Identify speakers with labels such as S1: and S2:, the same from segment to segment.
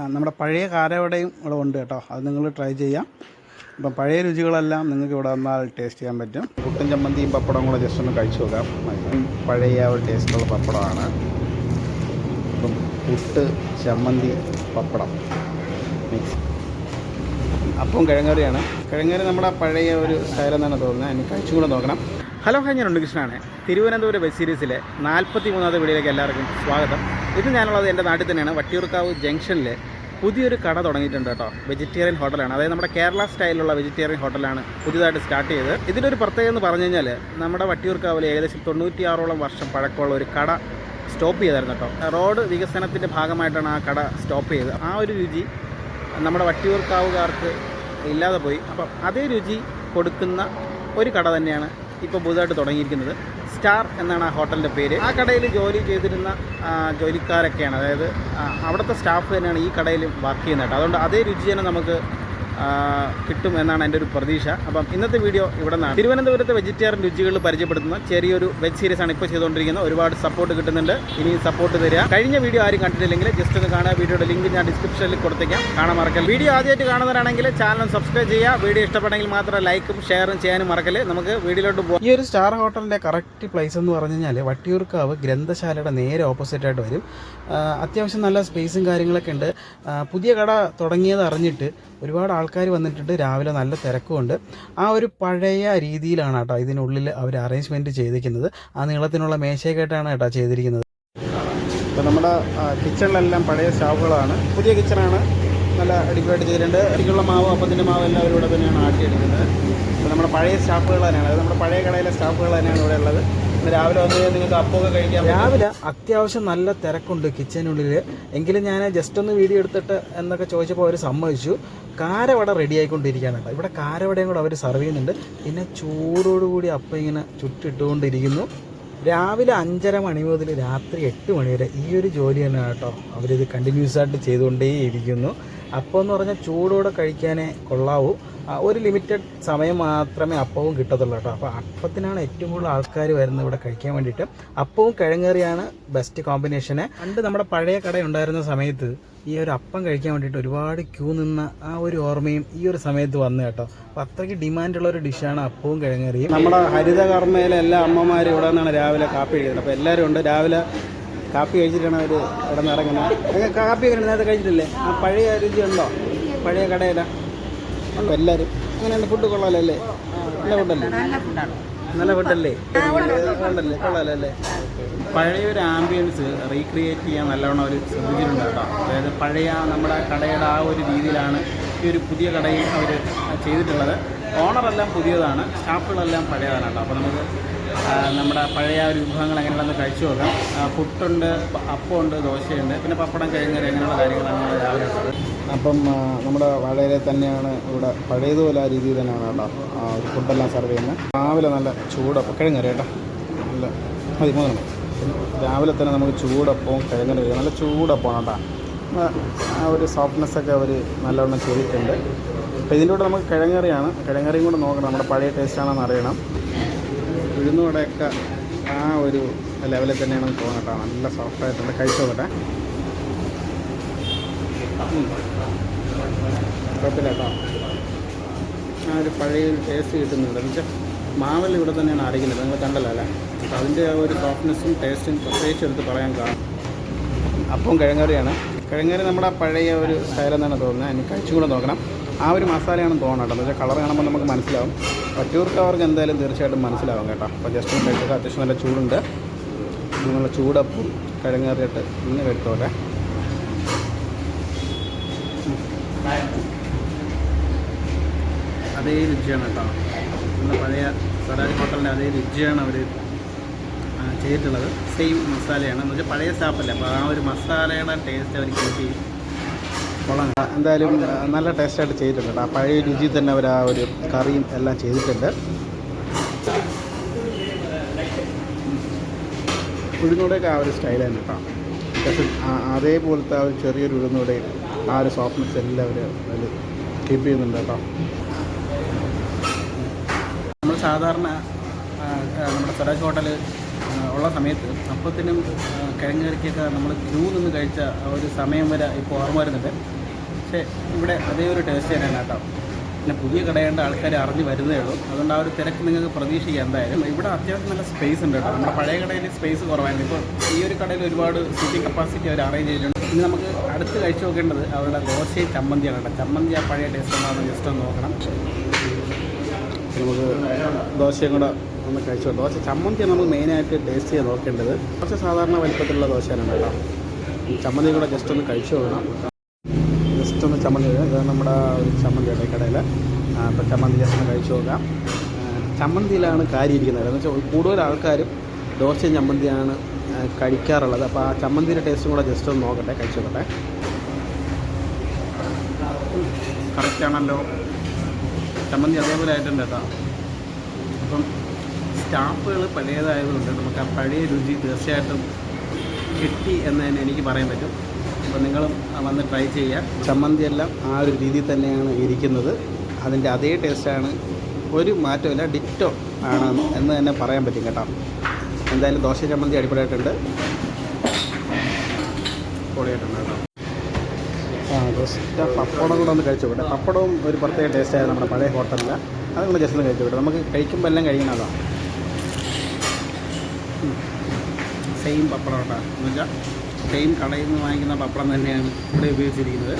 S1: നമ്മുടെ പഴയ കാരവടയും ഇവിടെ ഉണ്ട് കേട്ടോ. അത് നിങ്ങൾ ട്രൈ ചെയ്യാം. അപ്പം പഴയ രുചികളെല്ലാം നിങ്ങൾക്ക് ഇവിടെ വന്നാൽ ടേസ്റ്റ് ചെയ്യാൻ പറ്റും. പുട്ടും ചമ്മന്തിയും പപ്പടവും കൂടെ ജസ്റ്റ് ഒന്ന് കഴിച്ചു നോക്കാം. പഴയ ഒരു ടേസ്റ്റുള്ള പപ്പടമാണ്. അപ്പം പുട്ട്, ചമ്മന്തി, പപ്പടം മിക്സ്. അപ്പം കിഴങ്ങറിയാണ്. കിഴങ്ങറി നമ്മുടെ പഴയ ഒരു സ്റ്റൈലെന്നാണ് തോന്നുന്നത്. എനിക്ക് കഴിച്ചും കൂടെ നോക്കണം. ഹലോ, ഞാൻ ഉണ്ണികൃഷ്ണനാണ്. തിരുവനന്തപുരം വെബ് സീരീസിലെ 43ാമത്തെ വീഡിയോയിലേക്ക് എല്ലാവർക്കും സ്വാഗതം. ഇത് ഞാനുള്ളത് എൻ്റെ നാട്ടിൽ തന്നെയാണ്. വട്ടിയൂർക്കാവ് ജംഗ്ഷനിൽ പുതിയൊരു കട തുടങ്ങിയിട്ടുണ്ട് കേട്ടോ. വെജിറ്റേറിയൻ ഹോട്ടലാണ്. അതായത് നമ്മുടെ കേരള സ്റ്റൈലിലുള്ള വെജിറ്റേറിയൻ ഹോട്ടലാണ് പുതിയതായിട്ട് സ്റ്റാർട്ട് ചെയ്തത്. ഇതിൻ്റെ ഒരു പ്രത്യേകത എന്ന് പറഞ്ഞു കഴിഞ്ഞാൽ നമ്മുടെ വട്ടിയൂർക്കാവിൽ ഏകദേശം 96ഓളം വർഷം പഴക്കമുള്ള ഒരു കട സ്റ്റോപ്പ് ചെയ്തായിരുന്നു കേട്ടോ. റോഡ് വികസനത്തിൻ്റെ ഭാഗമായിട്ടാണ് ആ കട സ്റ്റോപ്പ് ചെയ്തത്. ആ ഒരു രുചി നമ്മുടെ വട്ടിയൂർക്കാവുകാർക്ക് ഇല്ലാതെ പോയി. അപ്പം അതേ രുചി കൊടുക്കുന്ന ഒരു കട തന്നെയാണ് ഇപ്പോൾ പുതുതായിട്ട് തുടങ്ങിയിരിക്കുന്നത്. സ്റ്റാർ എന്നാണ് ആ ഹോട്ടലിൻ്റെ പേര്. ആ കടയിൽ ജോലി ചെയ്തിരുന്ന ജോലിക്കാരൊക്കെയാണ്, അതായത് അവിടുത്തെ സ്റ്റാഫ് തന്നെയാണ് ഈ കടയിൽ വർക്ക് ചെയ്യുന്നത് കേട്ടോ. അതുകൊണ്ട് അതേ രുചി തന്നെ നമുക്ക് കിട്ടും എന്നാണ് എൻ്റെ ഒരു പ്രതീക്ഷ. അപ്പം ഇന്നത്തെ വീഡിയോ ഇവിടെ നിന്നാണ്. തിരുവനന്തപുരത്തെ വെജിറ്റേറിയൻ രുചികൾ പരിചയപ്പെടുത്തുന്ന ചെറിയൊരു വെബ് സീരീസാണ് ഇപ്പോൾ ചെയ്തുകൊണ്ടിരിക്കുന്നത്. ഒരുപാട് സപ്പോർട്ട് കിട്ടുന്നുണ്ട്. ഇനി സപ്പോർട്ട് തരിക. കഴിഞ്ഞ വീഡിയോ ആരും കണ്ടിട്ടില്ലെങ്കിൽ ജസ്റ്റ് ഒന്ന് കാണുക. വീഡിയോയുടെ ലിങ്ക് ഞാൻ ഡിസ്ക്രിപ്ഷനിൽ കൊടുത്തേക്കാം, കാണാൻ മറക്കല്ല. വീഡിയോ ആദ്യമായിട്ട് കാണുന്നവരാണെങ്കിൽ ചാനൽ സബ്സ്ക്രൈബ് ചെയ്യുക. വീഡിയോ ഇഷ്ടപ്പെട്ടെങ്കിൽ മാത്രം ലൈക്കും ഷെയറും ചെയ്യാനും മറക്കല്ലേ. നമുക്ക് വീഡിയോയിലോട്ട് പോകാം. ഈ ഒരു സ്റ്റാർ ഹോട്ടലിൻ്റെ കറക്റ്റ് പ്ലേസ് എന്ന് പറഞ്ഞു കഴിഞ്ഞാൽ വട്ടിയൂർക്കാവ് ഗ്രന്ഥശാലയുടെ നേരെ ഓപ്പോസിറ്റായിട്ട് വരും. അത്യാവശ്യം നല്ല സ്പേസും കാര്യങ്ങളൊക്കെ ഉണ്ട്. പുതിയ കട തുടങ്ങിയത് അറിഞ്ഞിട്ട് ഒരുപാട് ആൾക്കാർ വന്നിട്ടുണ്ട്. രാവിലെ നല്ല തിരക്കുമുണ്ട്. ആ ഒരു പഴയ രീതിയിലാണ് കേട്ടോ ഇതിനുള്ളിൽ അവർ അറേഞ്ച്മെൻറ്റ് ചെയ്തിരിക്കുന്നത്. ആ നീളത്തിനുള്ള മേശയൊക്കെയായിട്ടാണ് കേട്ടോ ചെയ്തിരിക്കുന്നത്. ഇപ്പോൾ നമ്മുടെ കിച്ചണിലെല്ലാം പഴയ സ്റ്റാഫുകളാണ്. പുതിയ കിച്ചണാണ്, നല്ല അടിപൊളിയായിട്ട് ചെയ്തിട്ടുണ്ട്. അരിക്കുള്ള മാവ്, അപ്പത്തിൻ്റെ മാവ് എല്ലാം ഇവിടെ തന്നെയാണ് ആട്ടിയെടുക്കുന്നത്. അപ്പോൾ നമ്മുടെ പഴയ സ്റ്റാഫുകൾ തന്നെയാണ്, അത് നമ്മുടെ പഴയ കടയിലെ സ്റ്റാഫുകൾ തന്നെയാണ് ഇവിടെ ഉള്ളത്. രാവിലെ വന്നു കഴിഞ്ഞാൽ നിങ്ങൾക്ക് അപ്പമൊക്കെ കഴിക്കാം. രാവിലെ അത്യാവശ്യം നല്ല തിരക്കുണ്ട് കിച്ചനുള്ളിൽ. എങ്കിലും ഞാൻ ജസ്റ്റ് ഒന്ന് വീഡിയോ എടുത്തിട്ട് എന്നൊക്കെ ചോദിച്ചപ്പോൾ അവർ സമ്മതിച്ചു. കാരവട റെഡി ആയിക്കൊണ്ടിരിക്കുകയാണ് കേട്ടോ. ഇവിടെ കാരവടയും കൂടെ അവർ സർവ് ചെയ്യുന്നുണ്ട്. പിന്നെ ചൂടോടുകൂടി അപ്പം ഇങ്ങനെ ചുറ്റിട്ടുകൊണ്ടിരിക്കുന്നു. രാവിലെ 5:30 മണി മുതൽ രാത്രി 8 മണി വരെ ഈ ഒരു ജോലി തന്നെയാണ് കേട്ടോ. അവരിത് കണ്ടിന്യൂസ് ആയിട്ട് ചെയ്തുകൊണ്ടേയിരിക്കുന്നു. അപ്പം എന്ന് പറഞ്ഞാൽ ചൂടോടെ കഴിക്കാനേ കൊള്ളാവൂ. ഒരു ലിമിറ്റഡ് സമയം മാത്രമേ അപ്പവും കിട്ടത്തുള്ളൂ കേട്ടോ. അപ്പോൾ അപ്പത്തിനാണ് ഏറ്റവും കൂടുതൽ ആൾക്കാർ വരുന്നത് ഇവിടെ കഴിക്കാൻ വേണ്ടിയിട്ട്. അപ്പവും കിഴങ്ങറിയാണ് ബെസ്റ്റ് കോമ്പിനേഷന്. പണ്ട് നമ്മുടെ പഴയ കട ഉണ്ടായിരുന്ന സമയത്ത് ഈ ഒരു അപ്പം കഴിക്കാൻ വേണ്ടിയിട്ട് ഒരുപാട് ക്യൂ നിന്ന ആ ഒരു ഓർമ്മയും ഈ ഒരു സമയത്ത് വന്നു കേട്ടോ. അപ്പോൾ അത്രയ്ക്ക് ഡിമാൻഡുള്ള ഒരു ഡിഷാണ് അപ്പവും കിഴങ്ങറിയും. നമ്മുടെ ഹരിതകർമ്മയിലെ എല്ലാ അമ്മമാരും ഇവിടെ നിന്നാണ് രാവിലെ കാപ്പി കഴിക്കുന്നത്. അപ്പോൾ എല്ലാവരും ഉണ്ട്. രാവിലെ കാപ്പി കഴിച്ചിട്ടാണ് അവർ ഇവിടെ നിന്ന് ഇറങ്ങുന്നത്. കാപ്പി ഒക്കെ നേരത്തെ കഴിച്ചിട്ടില്ലേ? ആ പഴയ രുചി ഉണ്ടോ പഴയ കടയില? ഉണ്ടോ? എല്ലാവരും അങ്ങനെയാണ്. ഫുഡ് കൊള്ളാലല്ലേ? നല്ല ഫുഡല്ലേ? നല്ല ഫുഡല്ലേ? ഉണ്ടല്ലേ? കൊള്ളാലല്ലേ? പഴയൊരു ആംബിയൻസ് റീക്രിയേറ്റ് ചെയ്യാൻ നല്ലവണ്ണം അവർ ശ്രദ്ധിച്ചിട്ടുണ്ട് കേട്ടോ. അതായത് പഴയ നമ്മുടെ കടയുടെ ആ ഒരു രീതിയിലാണ് ഈ ഒരു പുതിയ കടയിൽ അവർ ചെയ്തിട്ടുള്ളത്. ഓണറെല്ലാം പുതിയതാണ്, സ്റ്റാഫുകളെല്ലാം പഴയതാണ് കേട്ടോ. അപ്പോൾ നമുക്ക് നമ്മുടെ പഴയ ഒരു വിഭവങ്ങൾ എങ്ങനെയുള്ളതെന്ന് കഴിച്ചു നോക്കാം. പുട്ടുണ്ട്, അപ്പമുണ്ട്, ദോശയുണ്ട്, പിന്നെ പപ്പടം, കിഴങ്ങറി അങ്ങനെയുള്ള കാര്യങ്ങളാണ് നമ്മൾ രാവിലെ ഉള്ളത്. അപ്പം നമ്മുടെ വളരെ തന്നെയാണ് ഇവിടെ പഴയതുപോലെ ആ രീതിയിൽ തന്നെയാണ് കേട്ടോ ഒരു ഫുഡെല്ലാം സർവ് ചെയ്യുന്നത്. രാവിലെ നല്ല ചൂടപ്പം, കിഴങ്ങറി കേട്ടോ, നല്ല 13 രാവിലെ തന്നെ നമുക്ക് ചൂടപ്പവും കിഴങ്ങറി, നല്ല ചൂടപ്പമാണ് കേട്ടോ. ആ ഒരു സോഫ്റ്റ്നെസ്സൊക്കെ അവർ നല്ലവണ്ണം ചെയ്തിട്ടുണ്ട്. അപ്പോൾ ഇതിൻ്റെ കൂടെ നമുക്ക് കിഴങ്ങറിയാണ്. കിഴങ്ങറിയും കൂടെ നോക്കണം, നമ്മുടെ പഴയ ടേസ്റ്റാണെന്ന് അറിയണം. ഉഴുന്നുവടയൊക്കെ ആ ഒരു ലെവലിൽ തന്നെയാണെന്ന് തോന്നട്ടോ. നല്ല സോഫ്റ്റായിട്ടുണ്ട്. കഴിച്ചു നോക്കട്ടെ. കുഴപ്പമില്ല കേട്ടോ. ആ ഒരു പഴയ ടേസ്റ്റ് കിട്ടുന്നുണ്ട്. എന്ന് വെച്ചാൽ മാവിൽ ഇവിടെ തന്നെയാണ് അരയ്ക്കുന്നത്, നിങ്ങൾ കണ്ടല്ലോ അല്ലേ? അപ്പോൾ അതിൻ്റെ ആ ഒരു സോഫ്റ്റ്നെസ്സും ടേസ്റ്റും പ്രത്യേകിച്ച് എടുത്ത് പറയാൻ കാണും. അപ്പം കിഴങ്ങറിയാണ്. കിഴങ്ങറി നമ്മുടെ പഴയ ഒരു സ്റ്റൈലെന്നാണ് തോന്നുന്നത്. എനിക്ക് കഴിച്ചും കൂടെ നോക്കണം. ആ ഒരു മസാലയാണെന്ന് തോന്നണം കേട്ടോ. എന്ന് വെച്ചാൽ കളർ കാണുമ്പോൾ നമുക്ക് മനസ്സിലാവും. വട്ടിയൂർക്കാവർക്ക് എന്തായാലും തീർച്ചയായിട്ടും മനസ്സിലാവും കേട്ടോ. അപ്പോൾ ജസ്റ്റ് ഒന്ന് കഴിച്ചത് അത്യാവശ്യം നല്ല ചൂടുണ്ട്. നല്ല ചൂടപ്പും കിഴങ്ങറിയിട്ട് ഇങ്ങനെ കഴിച്ചോട്ടെ. അതേ രുചിയാണ് കേട്ടോ. നമ്മുടെ പഴയ സ്വരാജ് ഹോട്ടലിൻ്റെ അതേ രുചിയാണ് അവർ ചെയ്തിട്ടുള്ളത്. സെയിം മസാലയാണ്. എന്ന് വെച്ചാൽ പഴയ സ്റ്റാഫല്ലേ, അപ്പോൾ ആ ഒരു മസാലയുടെ ടേസ്റ്റ് അവർ കീപ്പ് ചെയ്യും. കൊള്ളാം. എന്തായാലും നല്ല ടേസ്റ്റായിട്ട് ചെയ്തിട്ടുണ്ട് കേട്ടോ. ആ പഴയ രുചി തന്നെ അവർ ആ ഒരു കറിയും എല്ലാം ചെയ്തിട്ടുണ്ട്. ഉഴുന്നൂടെയൊക്കെ ആ ഒരു സ്റ്റൈലാണ് കേട്ടോ. അതേപോലത്തെ ആ ഒരു ചെറിയൊരു ഉഴുന്നൂടെയും ആ ഒരു സോഫ്റ്റ്നെസ് എല്ലാം അവർ അതിൽ കീപ്പ് ചെയ്യുന്നുണ്ട് കേട്ടോ. നമ്മൾ സാധാരണ നമ്മുടെ സ്വരാജ് ഹോട്ടൽ ഉള്ള സമയത്ത് അപ്പത്തിനും കിഴങ്ങ് കറിക്കൊക്കെ നമ്മൾ ക്യൂ നിന്ന് കഴിച്ച ഒരു സമയം വരെ ഇപ്പോൾ ഓർമ്മ വരുന്നുണ്ട്. പക്ഷേ ഇവിടെ അതേ ഒരു ടേസ്റ്റ് തന്നെയാണ് കേട്ടോ. പിന്നെ പുതിയ കടയേണ്ട ആൾക്കാർ അറിഞ്ഞ് വരുന്നേ ഉള്ളൂ. അതുകൊണ്ട് ആ ഒരു തിരക്ക് നിങ്ങൾക്ക് പ്രതീക്ഷിക്കാം. എന്തായാലും ഇവിടെ അത്യാവശ്യം നല്ല സ്പേസ് ഉണ്ട് കേട്ടോ. നമ്മുടെ പഴയ കടയിൽ സ്പേസ് കുറവായിരുന്നു. ഇപ്പോൾ ഈ ഒരു കടയിൽ ഒരുപാട് സീറ്റിംഗ് കപ്പാസിറ്റി അവർ അറേഞ്ച് ചെയ്തിട്ടുണ്ട്. ഇനി നമുക്ക് അടുത്ത് കഴിച്ച് നോക്കേണ്ടത് അവരുടെ ദോശയും ചമ്മന്തിയാണ് കേട്ടോ. ചമ്മന്തി ആ പഴയ ടേസ്റ്റ് ഉണ്ടാകുന്ന ജസ്റ്റ് ഒന്ന് നോക്കണം. നമുക്ക് ദോശയും കൂടെ ഒന്ന് കഴിച്ചു നോക്കാം. ദോശ ചമ്മന്തിയാണ് നമുക്ക് മെയിനായിട്ട് ടേസ്റ്റ് ചെയ്ത് നോക്കേണ്ടത്. ദോശ സാധാരണ വലിപ്പത്തിലുള്ള ദോശയാണ് കേട്ടോ. ചമ്മന്തി കൂടെ ജസ്റ്റ് ഒന്ന് കഴിച്ചു നോക്കണം. ജസ്റ്റ് ഒന്ന് ചമ്മന്തി ഇത് നമ്മുടെ ഒരു ചമ്മന്തിയുടെ കടയിൽ. അപ്പോൾ ചമ്മന്തി ജസ്റ്റ് ഒന്ന് കഴിച്ചു നോക്കാം. ചമ്മന്തിയിലാണ് കാര്യം ഇരിക്കുന്നത്. എന്ന് വെച്ചാൽ കൂടുതൽ ആൾക്കാരും ദോശയും ചമ്മന്തിയാണ് കഴിക്കാറുള്ളത്. അപ്പോൾ ആ ചമ്മന്തിയുടെ ടേസ്റ്റും കൂടെ ജസ്റ്റ് ഒന്ന് നോക്കട്ടെ, കഴിച്ചു നോക്കട്ടെ. കറക്റ്റാണല്ലോ, ചമ്മന്തി അതേപോലെ ആയിട്ടുണ്ട് കേട്ടോ. അപ്പം സ്റ്റാഫുകൾ പഴയതായതുകൊണ്ട് നമുക്ക് ആ പഴയ രുചി തീർച്ചയായിട്ടും കിട്ടി എന്ന് തന്നെ എനിക്ക് പറയാൻ പറ്റും. അപ്പോൾ നിങ്ങളും വന്ന് ട്രൈ ചെയ്യുക. ചമ്മന്തിയെല്ലാം ആ ഒരു രീതിയിൽ തന്നെയാണ് ഇരിക്കുന്നത്. അതിൻ്റെ അതേ ടേസ്റ്റാണ്, ഒരു മാറ്റമില്ല, ഡിറ്റോ ആണ് എന്ന് തന്നെ പറയാൻ പറ്റും കേട്ടോ. എന്തായാലും ദോശ ചമ്മന്തി അടിപൊളിയായിട്ടുണ്ട്, പൊളിയായിട്ടുണ്ട് കേട്ടോ. ജസ്റ്റ് പപ്പടം കൂടെ ഒന്ന് കഴിച്ചു വിട്ടെ. പപ്പടവും ഒരു പ്രത്യേക ടേസ്റ്റായിരുന്നു നമ്മുടെ പഴയ ഹോട്ടലിൽ. അതും കൂടെ ജസ്റ്റ് ഒന്ന് കഴിച്ചു വിട്ടെ. നമുക്ക് കഴിക്കുമ്പോൾ എല്ലാം കഴിക്കണമല്ലോ. സെയിം പപ്പടം കേട്ടോ. എന്ന് വെച്ചാൽ സെയിം കടയിൽ നിന്ന് വാങ്ങിക്കുന്ന പപ്പടം തന്നെയാണ് ഇവിടെ ഉപയോഗിച്ചിരിക്കുന്നത്.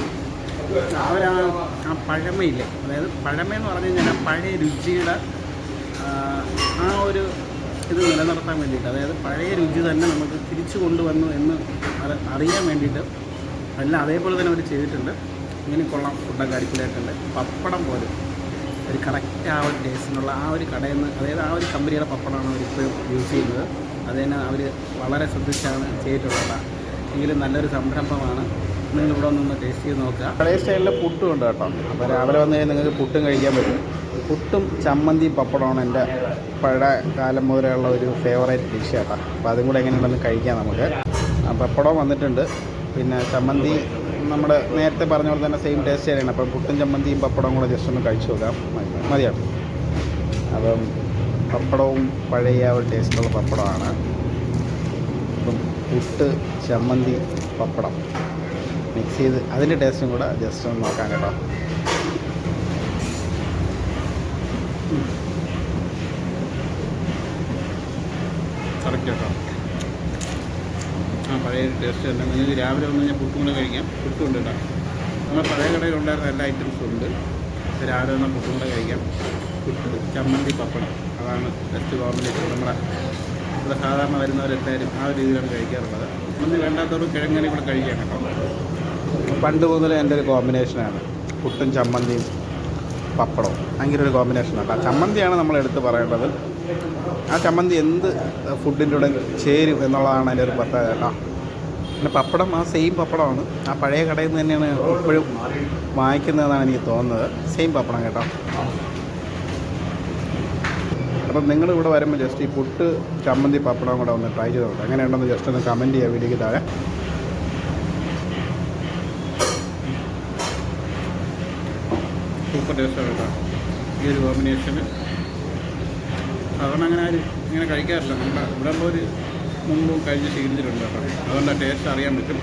S1: ആ പഴമയില്ലേ, അതായത് പഴമയെന്ന് പറഞ്ഞു കഴിഞ്ഞാൽ പഴയ രുചിയുടെ ആ ഒരു ഇത് നിലനിർത്താൻ വേണ്ടിയിട്ട്, അതായത് പഴയ രുചി തന്നെ നമുക്ക് തിരിച്ചു കൊണ്ടുവന്നു എന്ന് അറിയാൻ വേണ്ടിയിട്ട് എല്ലാം അതേപോലെ തന്നെ അവർ ചെയ്തിട്ടുണ്ട്. ഇങ്ങനെ കൊള്ളാം, ഫുഡൊക്കെ അടിപൊളിയായിട്ടുണ്ട്. പപ്പടം പോലും ഒരു കറക്റ്റ് ആ ഒരു ടേസ്റ്റിനുള്ള ആ ഒരു കടയിൽ നിന്ന്, അതായത് ആ ഒരു കമ്പനിയുടെ പപ്പടമാണ് അവരിപ്പോഴും യൂസ് ചെയ്യുന്നത്. അത് തന്നെ അവർ വളരെ ശ്രദ്ധിച്ചാണ് ചെയ്തിട്ടുള്ളത്. എങ്കിലും നല്ലൊരു സംരംഭമാണ്. നിങ്ങളിവിടെ ഒന്ന് ടേസ്റ്റ് ചെയ്ത് നോക്കുക. പഴയ സ്റ്റൈലിൽ പുട്ടും ഉണ്ട് കേട്ടോ. അപ്പോൾ രാവിലെ വന്നു കഴിഞ്ഞാൽ നിങ്ങൾക്ക് പുട്ടും കഴിക്കാൻ പറ്റും. പുട്ടും ചമ്മന്തിയും പപ്പടമാണ് എൻ്റെ പഴയ കാലം മുതലുള്ള ഒരു ഫേവറേറ്റ് ഡിഷ് കേട്ടോ. അപ്പോൾ അതും കൂടെ എങ്ങനെയുണ്ടെന്ന് കഴിക്കാം നമുക്ക്. പപ്പടം വന്നിട്ടുണ്ട്, പിന്നെ ചമ്മന്തി നമ്മുടെ നേരത്തെ പറഞ്ഞ പോലെ തന്നെ സെയിം ടേസ്റ്റ് തന്നെയാണ്. അപ്പം പുട്ടും ചമ്മന്തിയും പപ്പടവും കൂടെ ജസ്റ്റ് ഒന്ന് കഴിച്ചു നോക്കാം. മതിയാണ്. അപ്പം പപ്പടവും പഴയ ഒരു ടേസ്റ്റുള്ള പപ്പടമാണ്. അപ്പം പുട്ട് ചമ്മന്തി പപ്പടം മിക്സ് ചെയ്ത് അതിൻ്റെ ടേസ്റ്റും കൂടെ ജസ്റ്റ് ഒന്ന് നോക്കാം കേട്ടോ. കറക്റ്റ് കേട്ടോ. ആ പഴയ ടേസ്റ്റ് തന്നെ. നിങ്ങൾക്ക് രാവിലെ വന്നു കഴിഞ്ഞാൽ പുട്ടും കൂടെ കഴിക്കാം. പുട്ടും ഉണ്ട് കേട്ടോ. നമ്മുടെ പഴയ കടയിൽ ഉണ്ടായിരുന്ന എല്ലാ ഐറ്റംസും ഉണ്ട്. രാവിലെ വന്നാൽ പുട്ടും കൂടെ കഴിക്കാം. പുട്ട് ചമ്മന്തി പപ്പടം അതാണ് ബെസ്റ്റ് കോമ്പിനേഷൻ. ഇവിടെ സാധാരണ വരുന്നവരെല്ലാവരും ആ ഒരു രീതിയിലാണ് കഴിക്കാറുള്ളത്. ചമ്മന്തി വേണ്ടാത്തവർക്ക് കിഴങ്ങറി കൂടെ കഴിക്കാം കേട്ടോ. പണ്ട് മുതലേ എൻ്റെ ഒരു കോമ്പിനേഷനാണ് പുട്ടും ചമ്മന്തിയും പപ്പടവും. ഭയങ്കര ഒരു കോമ്പിനേഷനാണ്. ആ ചമ്മന്തിയാണ് നമ്മൾ എടുത്ത് പറയേണ്ടത്. ആ ചമ്മന്തി എന്ത് ഫുഡിൻ്റെ കൂടെ ചേരും എന്നുള്ളതാണ് അതിൻ്റെ ഒരു പ്രത്യേകത കേട്ടോ. പിന്നെ പപ്പടം ആ സെയിം പപ്പടമാണ്. ആ പഴയ കടയിൽ നിന്ന് തന്നെയാണ് ഇപ്പോഴും വാങ്ങിക്കുന്നതെന്നാണ് എനിക്ക് തോന്നുന്നത്. സെയിം പപ്പടം കേട്ടോ. അപ്പം നിങ്ങളിവിടെ വരുമ്പോൾ ജസ്റ്റ് ഈ പുട്ട് ചമ്മന്തി പപ്പടം കൂടെ ഒന്ന് ട്രൈ ചെയ്ത് നോക്കാം. എങ്ങനെയുണ്ടെന്ന് ജസ്റ്റ് ഒന്ന് കമൻറ്റ് ചെയ്യുക വീഡിയോയ്ക്ക് താഴെ. സൂപ്പർ ടേസ്റ്റാണ് കേട്ടോ ഈ ഒരു കോമ്പിനേഷന്. അതുകൊണ്ട് അങ്ങനെ ആരും ഇങ്ങനെ കഴിക്കാറില്ല. നമ്മുടെ ഇവിടെ ഉള്ള ഒരു മുമ്പും കഴിഞ്ഞ് ശീലിച്ചിട്ടുണ്ട് കേട്ടോ. അതുകൊണ്ട് ആ ടേസ്റ്റ് അറിയാൻ പറ്റും.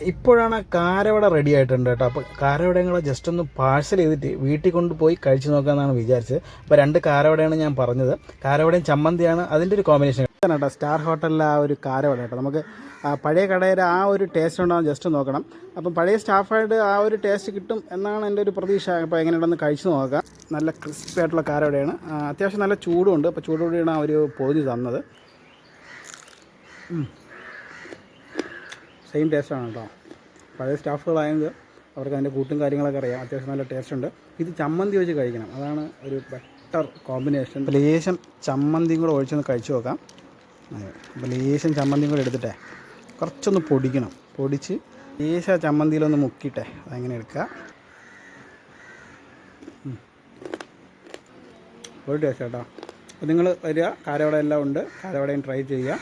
S1: ഇപ്പോഴാണ് കാരവട റെഡി ആയിട്ടുണ്ട് കേട്ടോ. അപ്പോൾ കാരവടയും കൂടെ ജസ്റ്റ് ഒന്ന് പാഴ്സൽ ചെയ്തിട്ട് വീട്ടിൽ കൊണ്ടുപോയി കഴിച്ച് നോക്കാമെന്നാണ് വിചാരിച്ചത്. അപ്പോൾ 2 കാരവടയാണ് ഞാൻ പറഞ്ഞത്. കാരവടയും ചമ്മന്തിയാണ് അതിൻ്റെ ഒരു കോമ്പിനേഷൻ കേട്ടോ. സ്റ്റാർ ഹോട്ടലിലെ ആ ഒരു കാരവട കേട്ടോ. നമുക്ക് പഴയ കടയുടെ ആ ഒരു ടേസ്റ്റ് ഉണ്ടാകും ജസ്റ്റ് നോക്കണം. അപ്പം പഴയ സ്റ്റാഫായിട്ട് ആ ഒരു ടേസ്റ്റ് കിട്ടും എന്നാണ് എൻ്റെ ഒരു പ്രതീക്ഷ. അപ്പോൾ എങ്ങനെയുണ്ടെന്ന് കഴിച്ച് നോക്കാം. നല്ല ക്രിസ്പി ആയിട്ടുള്ള കാരവടയാണ്. അത്യാവശ്യം നല്ല ചൂടുണ്ട്. അപ്പോൾ ചൂടോടെയാണ് ആ ഒരു പൊതി തന്നത്. സെയിം ടേസ്റ്റാണ് കേട്ടോ. പഴയ സ്റ്റാഫുകളായത് അവർക്ക് അതിൻ്റെ കൂട്ടും കാര്യങ്ങളൊക്കെ അറിയാം. അത്യാവശ്യം നല്ല ടേസ്റ്റ് ഉണ്ട്. ഇത് ചമ്മന്തി വെച്ച് കഴിക്കണം, അതാണ് ഒരു ബെറ്റർ കോമ്പിനേഷൻ. അപ്പോൾ ലേശം ചമ്മന്തിയും കൂടെ ഒഴിച്ചൊന്ന് കഴിച്ച് നോക്കാം. അപ്പോൾ ലേശം ചമ്മന്തിയും കൂടെ എടുത്തിട്ടേ കുറച്ചൊന്ന് പൊടിക്കണം. പൊടിച്ച് ലേശം ചമ്മന്തിയിലൊന്ന് മുക്കിയിട്ടെ അതങ്ങനെ എടുക്കുക. ഒരു ടേസ്റ്റ് കേട്ടോ. അപ്പോൾ നിങ്ങൾ വരിക, കാരവട എല്ലാം ഉണ്ട്, കാരവടയും ട്രൈ ചെയ്യുക.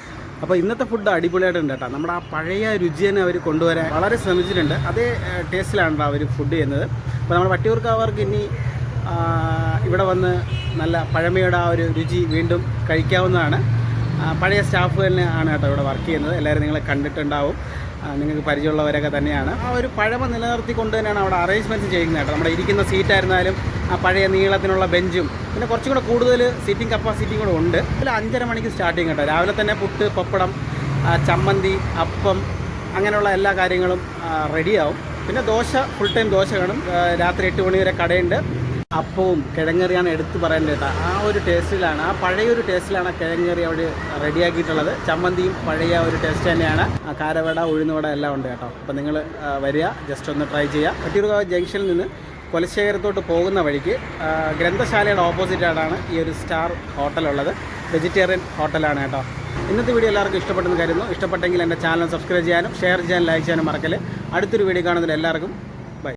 S1: അപ്പോൾ ഇന്നത്തെ ഫുഡ് അടിപൊളിയായിട്ടുണ്ട് കേട്ടോ. നമ്മുടെ ആ പഴയ രുചി തന്നെ അവർ കൊണ്ടുവരാൻ വളരെ ശ്രമിച്ചിട്ടുണ്ട്. അതേ ടേസ്റ്റിലാണ് അവർ ഫുഡ് ചെയ്യുന്നത്. അപ്പോൾ നമ്മുടെ വട്ടിയൂർക്കാവർക്ക് ഇനി ഇവിടെ വന്ന് നല്ല പഴമയുടെ ആ ഒരു രുചി വീണ്ടും കഴിക്കാവുന്നതാണ്. പഴയ സ്റ്റാഫ് തന്നെ ആണ് കേട്ടോ ഇവിടെ വർക്ക് ചെയ്യുന്നത്. എല്ലാവരും നിങ്ങളെ കണ്ടിട്ടുണ്ടാവും, നിങ്ങൾക്ക് പരിചയമുള്ളവരൊക്കെ തന്നെയാണ്. ആ ഒരു പഴമ നിലനിർത്തിക്കൊണ്ട് തന്നെയാണ് അവിടെ അറേഞ്ച്മെൻറ്റ്സ് ചെയ്യുന്നത് കേട്ടോ. നമ്മുടെ ഇരിക്കുന്ന സീറ്റായിരുന്നാലും ആ പഴയ നീളത്തിനുള്ള ബെഞ്ചും പിന്നെ കുറച്ചും കൂടെ കൂടുതൽ സീറ്റിംഗ് കപ്പാസിറ്റിയും കൂടെ ഉണ്ട്. അതിൽ 5:30 മണിക്ക് സ്റ്റാർട്ട് ചെയ്യും കേട്ടോ. രാവിലെ തന്നെ പുട്ട്, പപ്പടം, ചമ്മന്തി, അപ്പം അങ്ങനെയുള്ള എല്ലാ കാര്യങ്ങളും റെഡിയാവും. പിന്നെ ദോശ, ഫുൾ ടൈം ദോശ കാണും. രാത്രി 8 മണി വരെ കടയുണ്ട്. അപ്പവും കിഴങ്ങറിയാണ് എടുത്ത് പറയേണ്ടത് കേട്ടോ. ആ ഒരു ടേസ്റ്റിലാണ്, ആ പഴയൊരു ടേസ്റ്റിലാണ് കിഴങ്ങറി അവിടെ റെഡിയാക്കിയിട്ടുള്ളത്. ചമ്മന്തിയും പഴയ ഒരു ടേസ്റ്റ് തന്നെയാണ്. കാരവട, ഉഴുന്നുവട എല്ലാം ഉണ്ട് കേട്ടോ. അപ്പോൾ നിങ്ങൾ വരിക, ജസ്റ്റ് ഒന്ന് ട്രൈ ചെയ്യുക. വട്ടിയൂർക്കാവ് ജംഗ്ഷനിൽ നിന്ന് കൊലശേഖരത്തോട്ട് പോകുന്ന വഴിക്ക് ഗ്രന്ഥശാലയുടെ ഓപ്പോസിറ്റായിട്ടാണ് ഈ ഒരു സ്റ്റാർ ഹോട്ടലുള്ളത്. വെജിറ്റേറിയൻ ഹോട്ടലാണ് കേട്ടോ. ഇന്നത്തെ വീഡിയോ എല്ലാവർക്കും ഇഷ്ടപ്പെട്ടെന്ന് കരുതുന്നു. ഇഷ്ടപ്പെട്ടെങ്കിൽ എൻ്റെ ചാനൽ സബ്സ്ക്രൈബ് ചെയ്യാനും ഷെയർ ചെയ്യാനും ലൈക്ക് ചെയ്യാനും മറക്കല്. അടുത്തൊരു വീഡിയോ കാണുന്നതിൽ എല്ലാവർക്കും